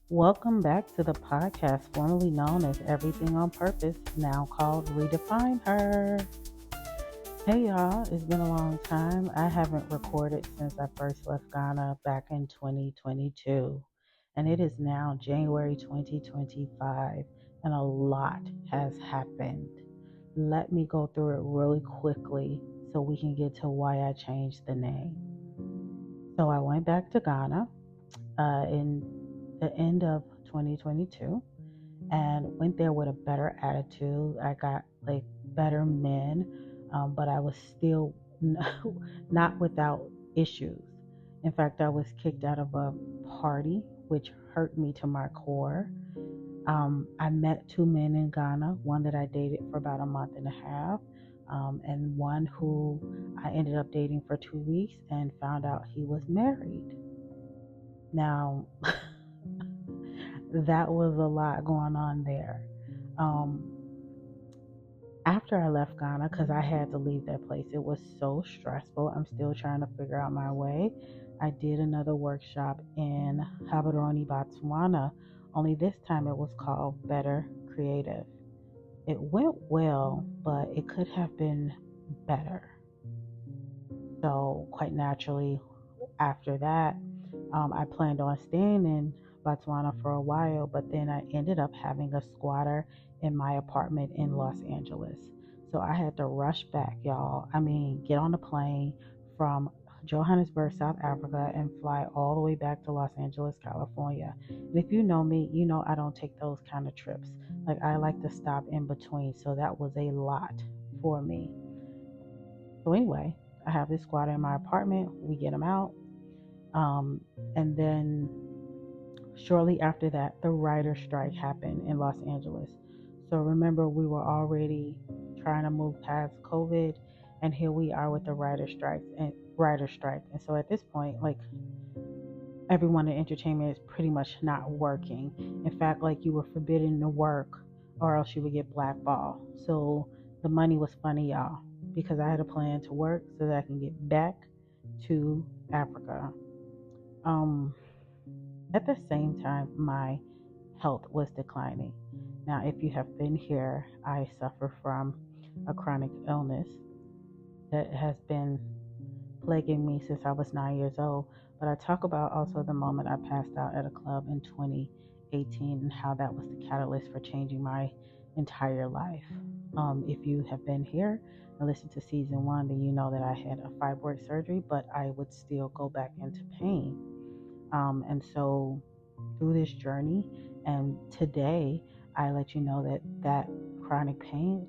Welcome back to the podcast formerly known as Everything on Purpose, now called Redefine Her. Hey y'all, it's been a long time. I haven't recorded since I first left Ghana back in 2022, and it is now January 2025, and a lot has happened. Let me go through it really quickly so we can get to why I changed the name. So I went back to Ghana in the end of 2022 and went there with a better attitude. I got like better men, but I was still not without issues. In fact, I was kicked out of a party, which hurt me to my core. I met two men in Ghana, one that I dated for about a month and a half, and one who I ended up dating for 2 weeks and found out he was married. Now, that was a lot going on there. Um, After I left Ghana, because I had to leave that place, it was so stressful. I'm still trying to figure out my way. I did another workshop in Gaborone, Botswana, only this time it was called Better Creative. It went well, but it could have been better. So, quite naturally, after that, I planned on staying in Botswana for a while, but then I ended up having a squatter in my apartment in Los Angeles. So I had to rush back, y'all. I mean, get on a plane from Johannesburg, South Africa, and fly all the way back to Los Angeles, California. And if you know me, you know I don't take those kind of trips. Like, I like to stop in between. So that was a lot for me. So, anyway, I have this squatter in my apartment. We get him out. Um, and then shortly after that, the writer's strike happened in Los Angeles. So remember, we were already trying to move past COVID, and here we are with the writer strike. And so at this point, like, everyone in entertainment is pretty much not working. In fact, like, you were forbidden to work, or else you would get blackballed. So the money was funny, y'all, because I had a plan to work so that I can get back to Africa. Um, At the same time, my health was declining. Now, if you have been here, I suffer from a chronic illness that has been plaguing me since I was 9 years old. But I talk about also the moment I passed out at a club in 2018 and how that was the catalyst for changing my entire life. If you have been here and listened to season one, then you know that I had a fibroid surgery, but I would still go back into pain. And so through this journey, and today I let you know that that chronic pain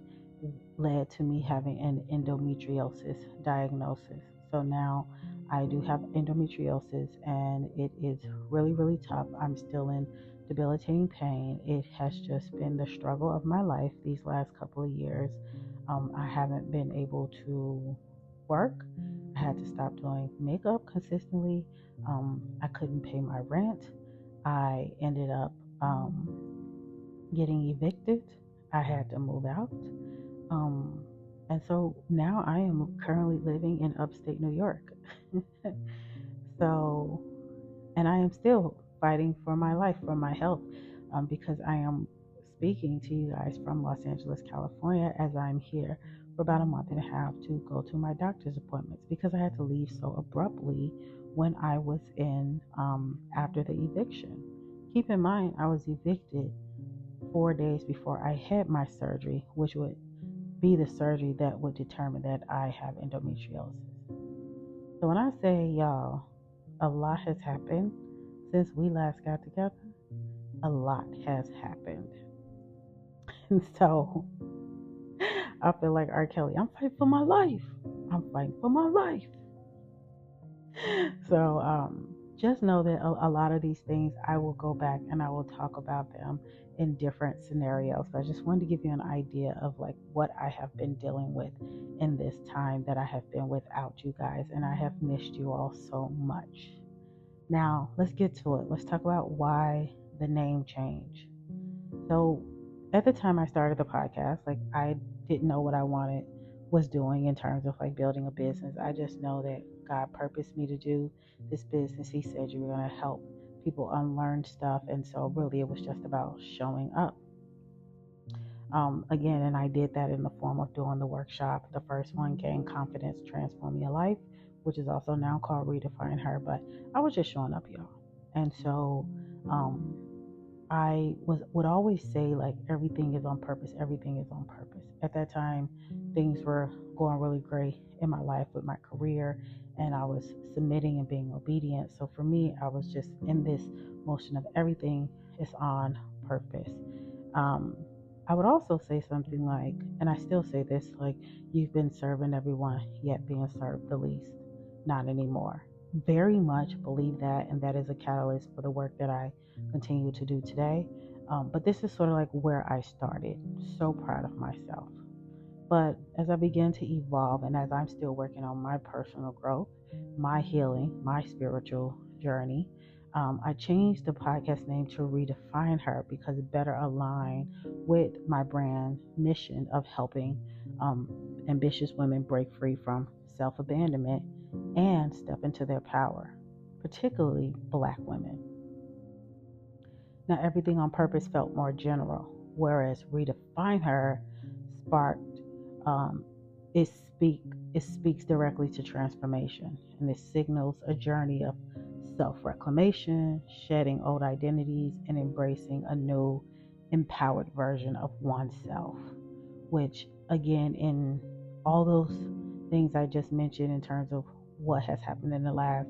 led to me having an endometriosis diagnosis. So now I do have endometriosis, and it is really, really tough. I'm still in debilitating pain. It has just been the struggle of my life these last couple of years. I haven't been able to work. I had to stop doing makeup consistently. I couldn't pay my rent. I ended up getting evicted. I had to move out. Um, and so now I am currently living in upstate New York. So, and I am still fighting for my life, for my health, because I am speaking to you guys from Los Angeles, California, as I'm here for about a month and a half to go to my doctor's appointments because I had to leave so abruptly when I was in after the eviction. Keep in mind, I was evicted 4 days before I had my surgery, which would be the surgery that would determine that I have endometriosis. So when I say, y'all, a lot has happened since we last got together, a lot has happened. And so I feel like R. Kelly, I'm fighting for my life. I'm fighting for my life. So just know that a lot of these things, I will go back and I will talk about them in different scenarios. But I just wanted to give you an idea of like what I have been dealing with in this time that I have been without you guys, and I have missed you all so much. Now let's get to it. Let's talk about why the name change. So at the time I started the podcast, like, I didn't know what I was doing in terms of like building a business. I just know that God purposed me to do this business. He said you were going to help people unlearn stuff. And so really it was just about showing up. Again, and I did that in the form of doing the workshop. The first one, Gain Confidence, Transform Your Life, which is also now called Redefine Her. But I was just showing up, y'all. And so um, would always say, like, everything is on purpose. Everything is on purpose. At that time, things were going really great in my life with my career, and I was submitting and being obedient. So for me, I was just in this motion of everything is on purpose. Um, I would also say something like, and I still say this, like, you've been serving everyone, yet being served the least. Not anymore. Very much believe that, and that is a catalyst for the work that I continue to do today. But this is sort of like where I started. So proud of myself. But as I began to evolve, and as I'm still working on my personal growth, my healing, my spiritual journey, I changed the podcast name to Redefine Her because it better align with my brand mission of helping um, ambitious women break free from self-abandonment and step into their power, particularly Black women. Now, everything on purpose felt more general, whereas Redefine Her sparked, um, it, speak, it speaks directly to transformation, and it signals a journey of self-reclamation, shedding old identities, and embracing a new, empowered version of oneself, which, again, in all those things I just mentioned in terms of what has happened in the last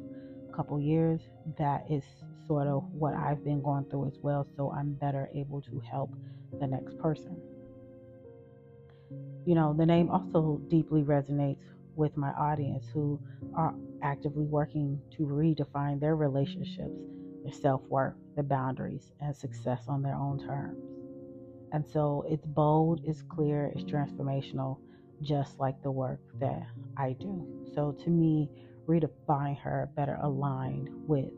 couple years, that is sort of what I've been going through as well. So I'm better able to help the next person. The name also deeply resonates with my audience who are actively working to redefine their relationships, their self worth, their boundaries, and success on their own terms. And so it's bold, it's clear, it's transformational, just like the work that I do. So to me, Redefine Her better aligned with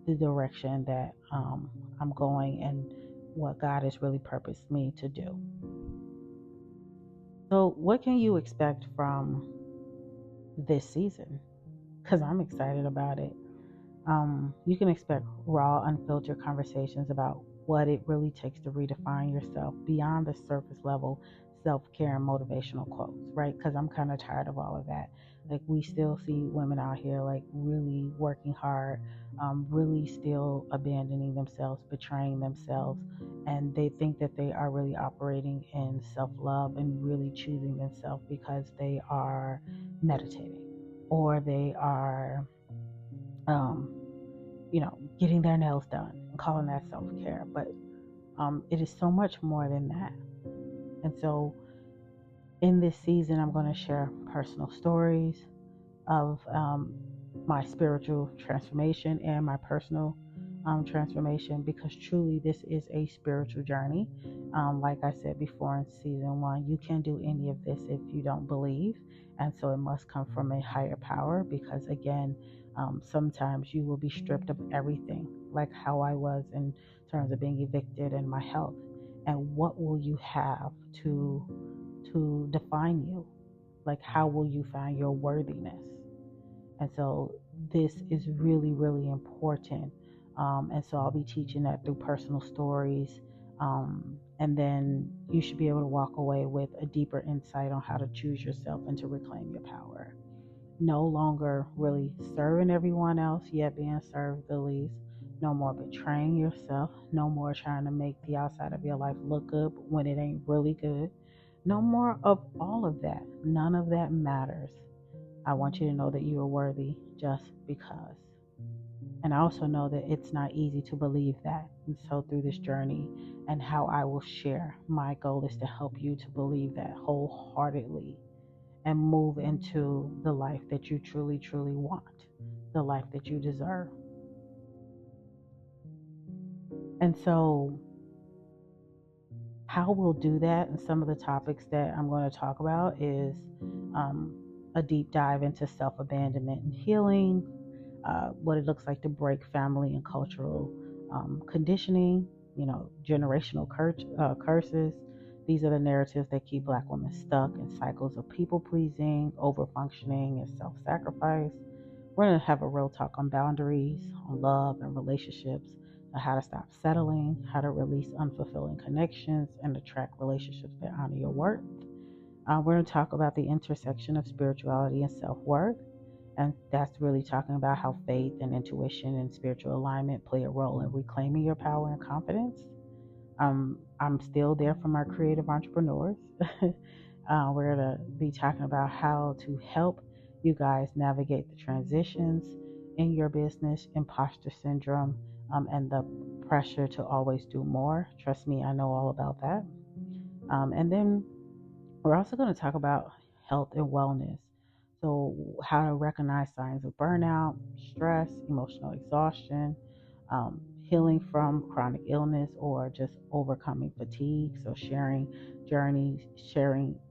the direction that I'm going and what God has really purposed me to do. So, what can you expect from this season? Because I'm excited about it. You can expect raw, unfiltered conversations about what it really takes to redefine yourself beyond the surface level self care and motivational quotes, right? Because I'm kind of tired of all of that. Like, we still see women out here, like, really working hard, really still abandoning themselves, betraying themselves, and they think that they are really operating in self love and really choosing themselves because they are meditating or they are. Um, getting their nails done and calling that self-care. But it is so much more than that. And so in this season, I'm going to share personal stories of my spiritual transformation and my personal transformation, because truly this is a spiritual journey. Like I said before in season 1, you can't do any of this if you don't believe. And so it must come from a higher power, because again, sometimes you will be stripped of everything, like how I was in terms of being evicted and my health. And what will you have to define you? Like, how will you find your worthiness? And so this is really, really important. And so I'll be teaching that through personal stories. And then you should be able to walk away with a deeper insight on how to choose yourself and to reclaim your power. No longer really serving everyone else, yet being served the least. No more betraying yourself. No more trying to make the outside of your life look good when it ain't really good. No more of all of that. None of that matters. I want you to know that you are worthy just because. And I also know that it's not easy to believe that. And so through this journey and how I will share, my goal is to help you to believe that wholeheartedly and move into the life that you truly, truly want, the life that you deserve. And so how we'll do that, and some of the topics that I'm going to talk about is a deep dive into self-abandonment and healing, what it looks like to break family and cultural conditioning, generational curses. These are the narratives that keep Black women stuck in cycles of people-pleasing, over-functioning, and self-sacrifice. We're going to have a real talk on boundaries, on love and relationships, how to stop settling, how to release unfulfilling connections, and attract relationships that honor your worth. We're going to talk about the intersection of spirituality and self worth. And that's really talking about how faith and intuition and spiritual alignment play a role in reclaiming your power and confidence. I'm still there for my creative entrepreneurs. We're going to be talking about how to help you guys navigate the transitions in your business, imposter syndrome, and the pressure to always do more. Trust me, I know all about that. And then we're also going to talk about health and wellness. So, how to recognize signs of burnout, stress, emotional exhaustion, healing from chronic illness, or just overcoming fatigue. So, sharing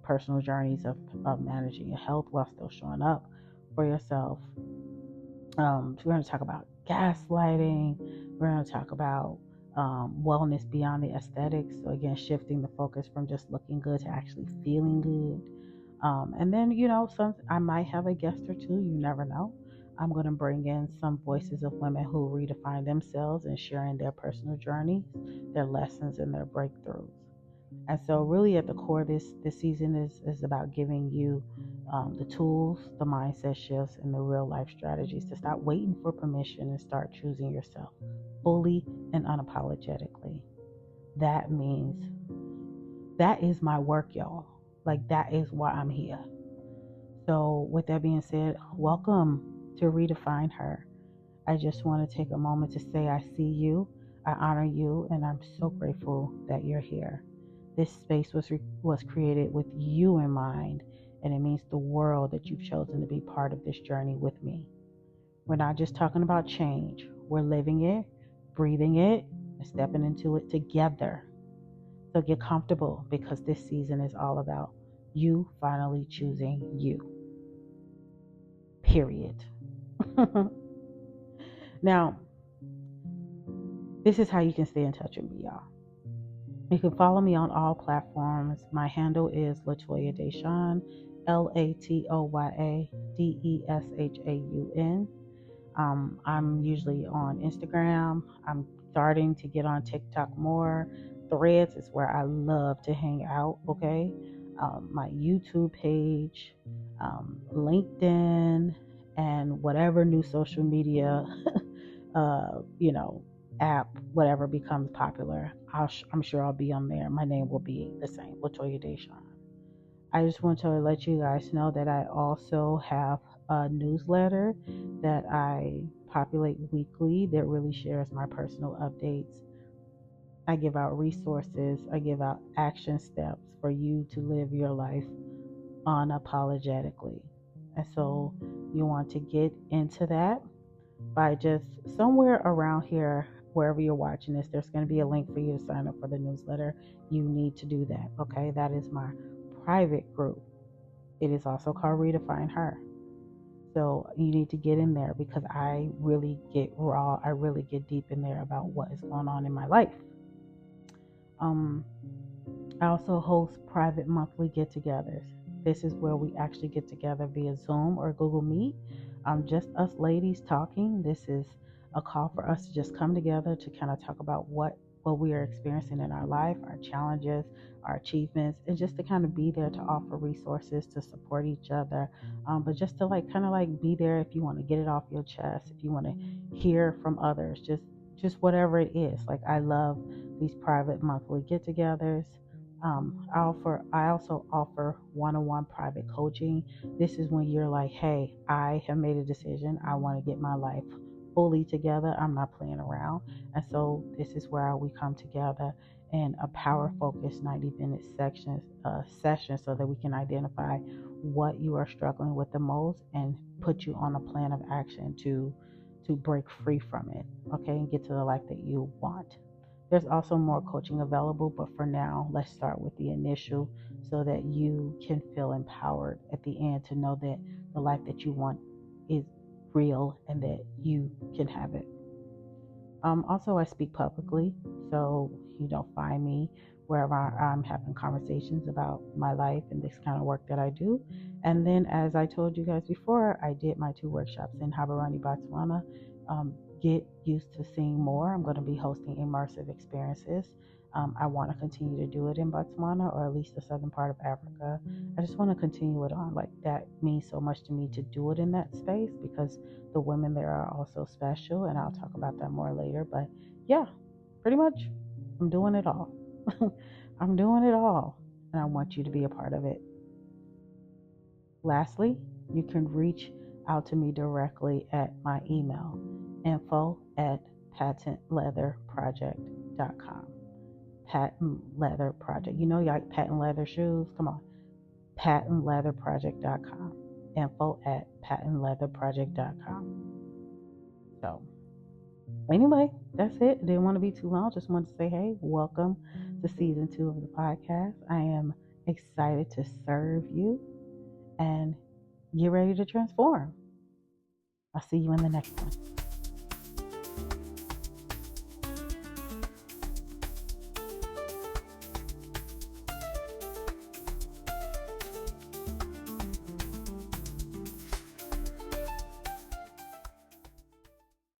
personal journeys of managing your health while still showing up for yourself. We're going to talk about gaslighting. We're going to talk about wellness beyond the aesthetics. So, again, shifting the focus from just looking good to actually feeling good. And then, I might have a guest or two. You never know. I'm going to bring in some voices of women who redefine themselves and sharing their personal journeys, their lessons, and their breakthroughs. And so, really, at the core, this season is about giving you the tools, the mindset shifts, and the real life strategies to stop waiting for permission and start choosing yourself fully and unapologetically. That means that is my work, y'all. Like, that is why I'm here. So, with that being said, welcome to Redefine Her. I just want to take a moment to say I see you, I honor you, and I'm so grateful that you're here. This space was created with you in mind, and it means the world that you've chosen to be part of this journey with me. We're not just talking about change, we're living it, breathing it, and stepping into it together. So get comfortable because this season is all about you finally choosing you. Period. Now, this is how you can stay in touch with me, y'all. You can follow me on all platforms. My handle is Latoya Deshawn, LatoyaDeshaun. I'm usually on Instagram. I'm starting to get on TikTok more. Threads is where I love to hang out, okay? My YouTube page, LinkedIn, and whatever new social media, uh, you know, app, whatever becomes popular, I'm sure I'll be on there. My name will be the same, Latoya Deshawn. I just want to let you guys know that I also have a newsletter that I populate weekly that really shares my personal updates. I give out resources, I give out action steps for you to live your life unapologetically. And so you want to get into that by just somewhere around here, wherever you're watching this, there's going to be a link for you to sign up for the newsletter. You need to do that, okay? That is my private group. It is also called Redefine Her. So you need to get in there because I really get raw. I really get deep in there about what is going on in my life. I also host private monthly get-togethers. This is where we actually get together via Zoom or Google Meet. Just us ladies talking. This is a call for us to just come together to kind of talk about what we are experiencing in our life, our challenges, our achievements, and just to kind of be there to offer resources to support each other. But just to kind of be there if you want to get it off your chest, if you want to hear from others, just whatever it is. Like, I love these private monthly get-togethers. I also offer one-on-one private coaching. This is when you're like, hey, I have made a decision. I want to get my life fully together. I'm not playing around. And so this is where we come together in a power focused 90-minute session so that we can identify what you are struggling with the most and put you on a plan of action to break free from it, okay, and get to the life that you want. There's also more coaching available, but for now, let's start with the initial so that you can feel empowered at the end to know that the life that you want is real and that you can have it. Also, I speak publicly, so find me wherever I'm having conversations about my life and this kind of work that I do. And then, as I told you guys before, I did my 2 workshops in Habarani, Botswana. get used to seeing more, I'm going to be hosting immersive experiences. I want to continue to do it in Botswana, or at least the southern part of Africa. I just want to continue it on. Like, that means so much to me to do it in that space, because the women there are also special, and I'll talk about that more later. But yeah, pretty much, I'm doing it all. I'm doing it all, and I want you to be a part of it. Lastly, you can reach out to me directly at my email, info@patentleatherproject.com. Patent Leather Project. You know, you like patent leather shoes? Come on. Patentleatherproject.com. Info@patentleatherproject.com. So, anyway, that's it. Didn't want to be too long. Just wanted to say, hey, welcome to season 2 of the podcast. I am excited to serve you and get ready to transform. I'll see you in the next one.